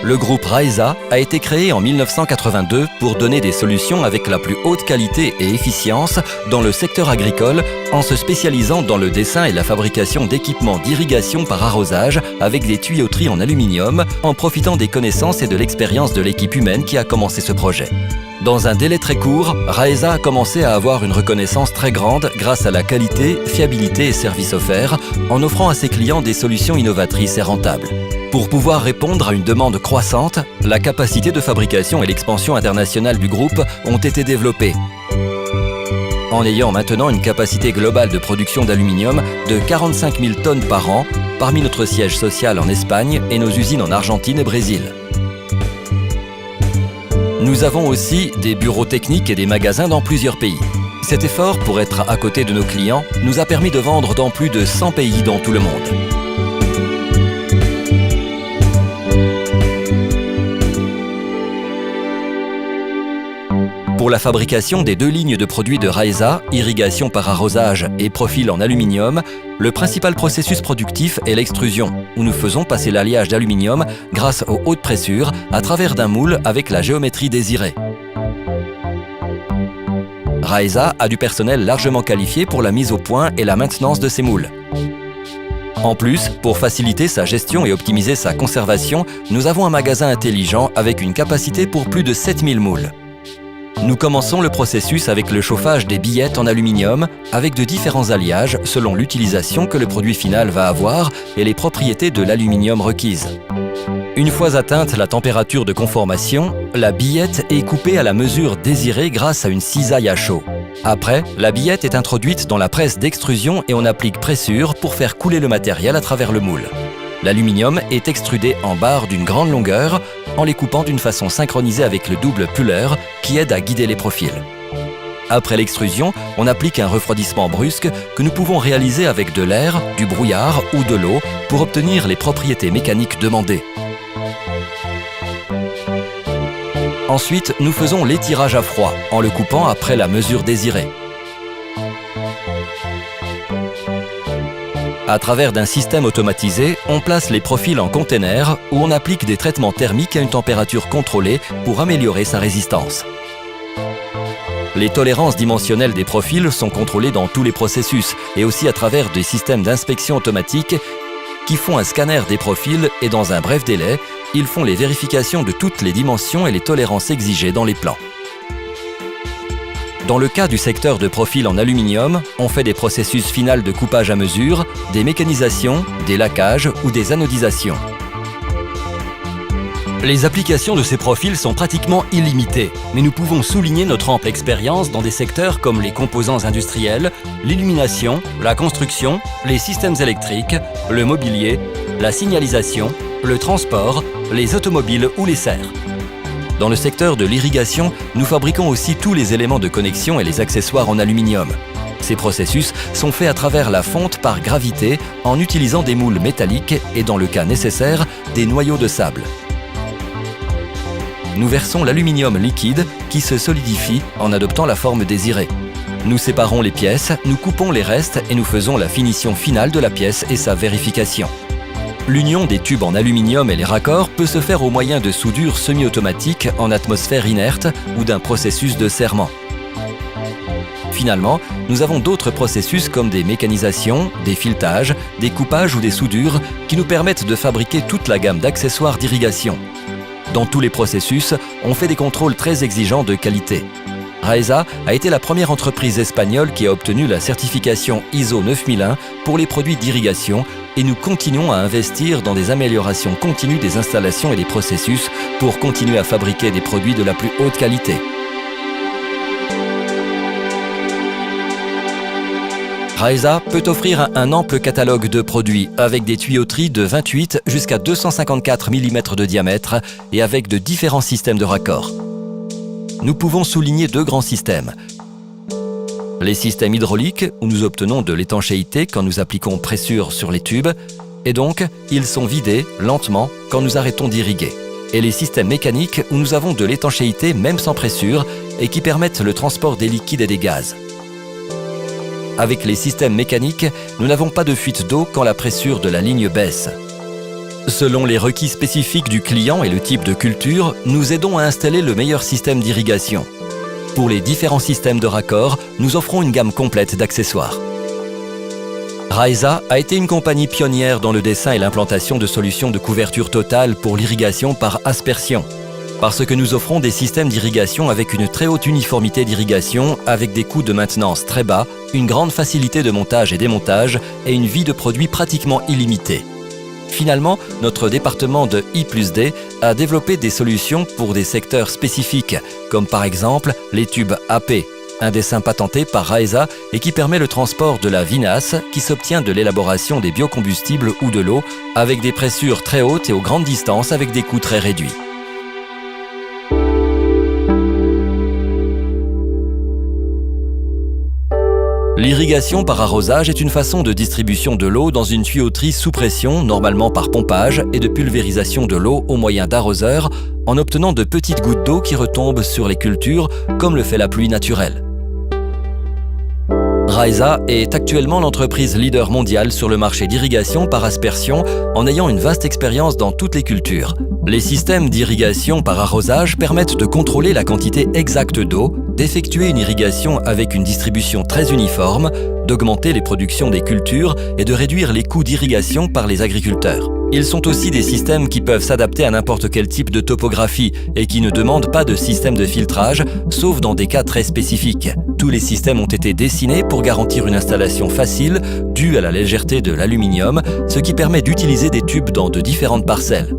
Le groupe Raesa a été créé en 1982 pour donner des solutions avec la plus haute qualité et efficience dans le secteur agricole en se spécialisant dans le dessin et la fabrication d'équipements d'irrigation par arrosage avec des tuyauteries en aluminium en profitant des connaissances et de l'expérience de l'équipe humaine qui a commencé ce projet. Dans un délai très court, Raesa a commencé à avoir une reconnaissance très grande grâce à la qualité, fiabilité et service offert en offrant à ses clients des solutions innovatrices et rentables. Pour pouvoir répondre à une demande croissante, la capacité de fabrication et l'expansion internationale du groupe ont été développées. En ayant maintenant une capacité globale de production d'aluminium de 45 000 tonnes par an, parmi notre siège social en Espagne et nos usines en Argentine et Brésil. Nous avons aussi des bureaux techniques et des magasins dans plusieurs pays. Cet effort pour être à côté de nos clients nous a permis de vendre dans plus de 100 pays dans tout le monde. Pour la fabrication des deux lignes de produits de Raesa, irrigation par arrosage et profil en aluminium, le principal processus productif est l'extrusion, où nous faisons passer l'alliage d'aluminium grâce aux hautes pressures à travers d'un moule avec la géométrie désirée. Raesa a du personnel largement qualifié pour la mise au point et la maintenance de ces moules. En plus, pour faciliter sa gestion et optimiser sa conservation, nous avons un magasin intelligent avec une capacité pour plus de 7000 moules. Nous commençons le processus avec le chauffage des billettes en aluminium avec de différents alliages selon l'utilisation que le produit final va avoir et les propriétés de l'aluminium requises. Une fois atteinte la température de conformation, la billette est coupée à la mesure désirée grâce à une cisaille à chaud. Après, la billette est introduite dans la presse d'extrusion et on applique pressure pour faire couler le matériel à travers le moule. L'aluminium est extrudé en barres d'une grande longueur en les coupant d'une façon synchronisée avec le double puller qui aide à guider les profils. Après l'extrusion, on applique un refroidissement brusque que nous pouvons réaliser avec de l'air, du brouillard ou de l'eau pour obtenir les propriétés mécaniques demandées. Ensuite, nous faisons l'étirage à froid en le coupant après la mesure désirée. À travers d'un système automatisé, on place les profils en container où on applique des traitements thermiques à une température contrôlée pour améliorer sa résistance. Les tolérances dimensionnelles des profils sont contrôlées dans tous les processus et aussi à travers des systèmes d'inspection automatique qui font un scanner des profils et dans un bref délai, ils font les vérifications de toutes les dimensions et les tolérances exigées dans les plans. Dans le cas du secteur de profil en aluminium, on fait des processus finals de coupage à mesure, des mécanisations, des laquages ou des anodisations. Les applications de ces profils sont pratiquement illimitées, mais nous pouvons souligner notre ample expérience dans des secteurs comme les composants industriels, l'illumination, la construction, les systèmes électriques, le mobilier, la signalisation, le transport, les automobiles ou les serres. Dans le secteur de l'irrigation, nous fabriquons aussi tous les éléments de connexion et les accessoires en aluminium. Ces processus sont faits à travers la fonte par gravité en utilisant des moules métalliques et, dans le cas nécessaire, des noyaux de sable. Nous versons l'aluminium liquide qui se solidifie en adoptant la forme désirée. Nous séparons les pièces, nous coupons les restes et nous faisons la finition finale de la pièce et sa vérification. L'union des tubes en aluminium et les raccords peut se faire au moyen de soudure semi-automatique en atmosphère inerte ou d'un processus de serrement. Finalement, nous avons d'autres processus comme des mécanisations, des filetages, des coupages ou des soudures qui nous permettent de fabriquer toute la gamme d'accessoires d'irrigation. Dans tous les processus, on fait des contrôles très exigeants de qualité. Raesa a été la première entreprise espagnole qui a obtenu la certification ISO 9001 pour les produits d'irrigation et nous continuons à investir dans des améliorations continues des installations et des processus pour continuer à fabriquer des produits de la plus haute qualité. Raesa peut offrir un ample catalogue de produits avec des tuyauteries de 28 jusqu'à 254 mm de diamètre et avec de différents systèmes de raccords. Nous pouvons souligner deux grands systèmes. Les systèmes hydrauliques, où nous obtenons de l'étanchéité quand nous appliquons pressure sur les tubes, et donc ils sont vidés lentement quand nous arrêtons d'irriguer. Et les systèmes mécaniques, où nous avons de l'étanchéité même sans pressure et qui permettent le transport des liquides et des gaz. Avec les systèmes mécaniques, nous n'avons pas de fuite d'eau quand la pression de la ligne baisse. Selon les requis spécifiques du client et le type de culture, nous aidons à installer le meilleur système d'irrigation. Pour les différents systèmes de raccord, nous offrons une gamme complète d'accessoires. Raisa a été une compagnie pionnière dans le dessin et l'implantation de solutions de couverture totale pour l'irrigation par aspersion. Parce que nous offrons des systèmes d'irrigation avec une très haute uniformité d'irrigation, avec des coûts de maintenance très bas, une grande facilité de montage et démontage et une vie de produit pratiquement illimitée. Finalement, notre département de I+D a développé des solutions pour des secteurs spécifiques, comme par exemple les tubes AP, un dessin patenté par Raisa et qui permet le transport de la vinasse qui s'obtient de l'élaboration des biocombustibles ou de l'eau avec des pressures très hautes et aux grandes distances avec des coûts très réduits. L'irrigation par arrosage est une façon de distribution de l'eau dans une tuyauterie sous pression, normalement par pompage, et de pulvérisation de l'eau au moyen d'arroseurs, en obtenant de petites gouttes d'eau qui retombent sur les cultures, comme le fait la pluie naturelle. Raisa est actuellement l'entreprise leader mondiale sur le marché d'irrigation par aspersion en ayant une vaste expérience dans toutes les cultures. Les systèmes d'irrigation par arrosage permettent de contrôler la quantité exacte d'eau, d'effectuer une irrigation avec une distribution très uniforme, d'augmenter les productions des cultures et de réduire les coûts d'irrigation par les agriculteurs. Ils sont aussi des systèmes qui peuvent s'adapter à n'importe quel type de topographie et qui ne demandent pas de système de filtrage, sauf dans des cas très spécifiques. Tous les systèmes ont été dessinés pour garantir une installation facile, due à la légèreté de l'aluminium, ce qui permet d'utiliser des tubes dans de différentes parcelles.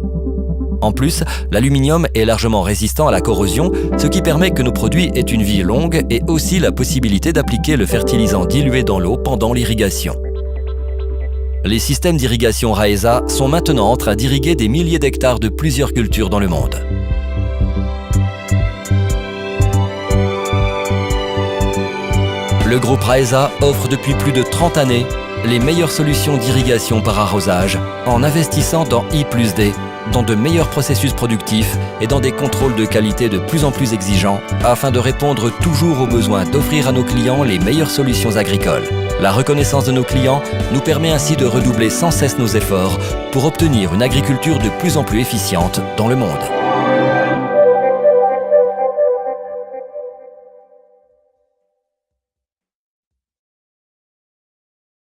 En plus, l'aluminium est largement résistant à la corrosion, ce qui permet que nos produits aient une vie longue et aussi la possibilité d'appliquer le fertilisant dilué dans l'eau pendant l'irrigation. Les systèmes d'irrigation Raisa sont maintenant en train d'irriguer des milliers d'hectares de plusieurs cultures dans le monde. Le groupe Raisa offre depuis plus de 30 années les meilleures solutions d'irrigation par arrosage en investissant dans I+D, dans de meilleurs processus productifs et dans des contrôles de qualité de plus en plus exigeants afin de répondre toujours aux besoins d'offrir à nos clients les meilleures solutions agricoles. La reconnaissance de nos clients nous permet ainsi de redoubler sans cesse nos efforts pour obtenir une agriculture de plus en plus efficiente dans le monde.